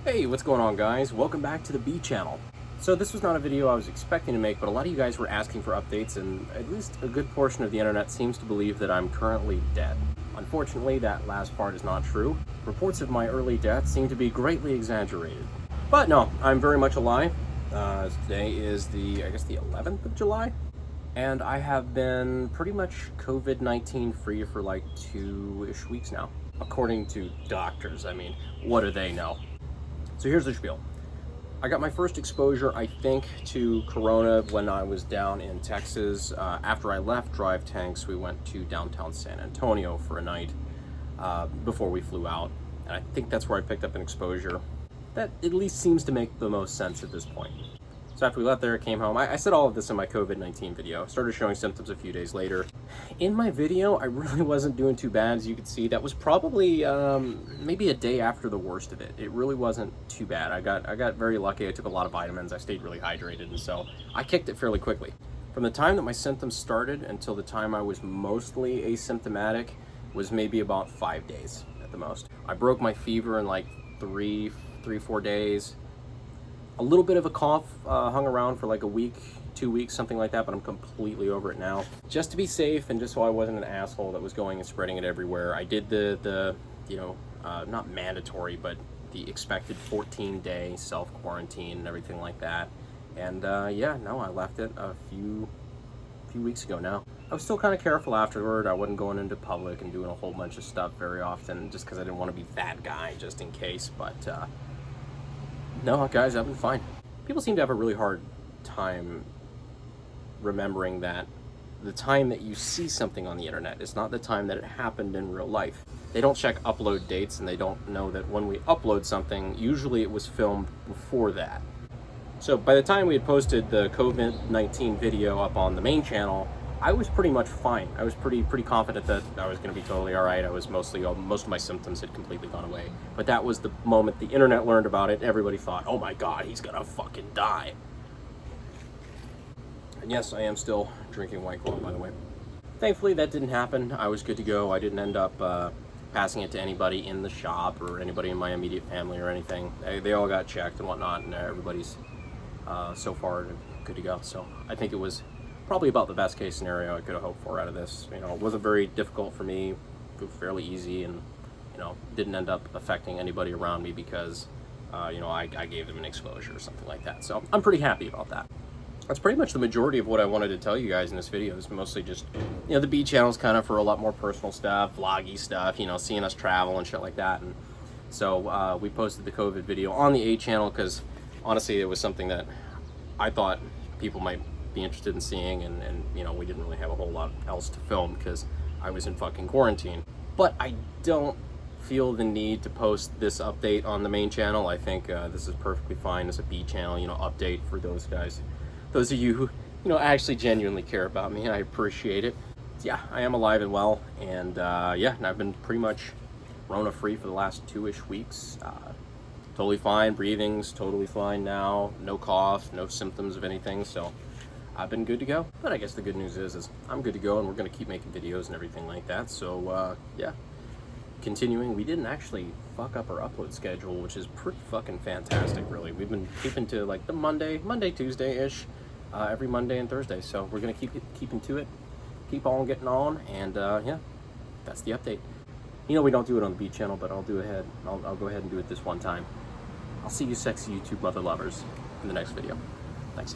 Hey, what's going on, guys? Welcome back to the B channel. So this was not a video I was expecting to make, but a lot of you guys were asking for updates, and at least a good portion of the internet seems to believe that I'm currently dead. Unfortunately, that last part is not true. Reports of my early death seem to be greatly exaggerated. But no, I'm very much alive. Today is the 11th of July, and I have been pretty much COVID-19 free for like 2-ish weeks now. According to doctors, I mean, what do they know? So here's the spiel. I got my first exposure, I think, to Corona when I was down in Texas. After I left Drive Tanks, we went to downtown San Antonio for a night before we flew out. And I think that's where I picked up an exposure. That at least seems to make the most sense at this point. So after we left there, I came home. I said all of this in my COVID-19 video. Started showing symptoms a few days later. In my video, I really wasn't doing too bad, as you can see. That was probably maybe a day after the worst of it. It really wasn't too bad. I got very lucky. I took a lot of vitamins. I stayed really hydrated, and so I kicked it fairly quickly. From the time that my symptoms started until the time I was mostly asymptomatic was maybe about 5 days at the most. I broke my fever in like 4 days. A little bit of a cough hung around for like a week, 2 weeks, something like that, but I'm completely over it now. Just to be safe and just so I wasn't an asshole that was going and spreading it everywhere, I did the not mandatory, but the expected 14-day self-quarantine and everything like that. And yeah, no, I left it a few weeks ago now. I was still kind of careful afterward. I wasn't going into public and doing a whole bunch of stuff very often just because I didn't want to be that guy just in case, but no, guys, I've been fine. People seem to have a really hard time remembering that the time that you see something on the internet is not the time that it happened in real life. They don't check upload dates, and they don't know that when we upload something, usually it was filmed before that. So by the time we had posted the COVID-19 video up on the main channel, I was pretty much fine. I was pretty confident that I was going to be totally all right. I was most of my symptoms had completely gone away. But that was the moment the internet learned about it. Everybody thought, oh my God, he's gonna fucking die. And yes, I am still drinking White Claw, by the way. Thankfully, that didn't happen. I was good to go. I didn't end up passing it to anybody in the shop or anybody in my immediate family or anything. They all got checked and whatnot, and everybody's so far good to go. So I think it was probably about the best case scenario I could have hoped for out of this. You know, it wasn't very difficult for me, it was fairly easy, and you know, didn't end up affecting anybody around me because you know, I gave them an exposure or something like that. So I'm pretty happy about that. That's pretty much the majority of what I wanted to tell you guys in this video. Is mostly just, you know, the B channel is kind of for a lot more personal stuff, vloggy stuff, you know, seeing us travel and shit like that. And so we posted the COVID video on the A channel because honestly it was something that I thought people might be interested in seeing, and you know, we didn't really have a whole lot else to film because I was in fucking quarantine. But I don't feel the need to post this update on the main channel. I think this is perfectly fine as a B channel, you know, update for those guys, those of you who, you know, actually genuinely care about me. I appreciate it. Yeah, I am alive and well, and yeah, and I've been pretty much Rona free for the last 2-ish weeks. Totally fine, breathing's totally fine now, no cough, no symptoms of anything, so I've been good to go. But I guess the good news is I'm good to go, and we're going to keep making videos and everything like that. So yeah, continuing. We didn't actually fuck up our upload schedule, which is pretty fucking fantastic, really. We've been keeping to like the Monday, Tuesday-ish, every Monday and Thursday. So we're going to keeping to it, keep on getting on, and yeah, that's the update. You know, we don't do it on the B channel, but I'll go ahead and do it this one time. I'll see you sexy YouTube mother lovers in the next video. Thanks.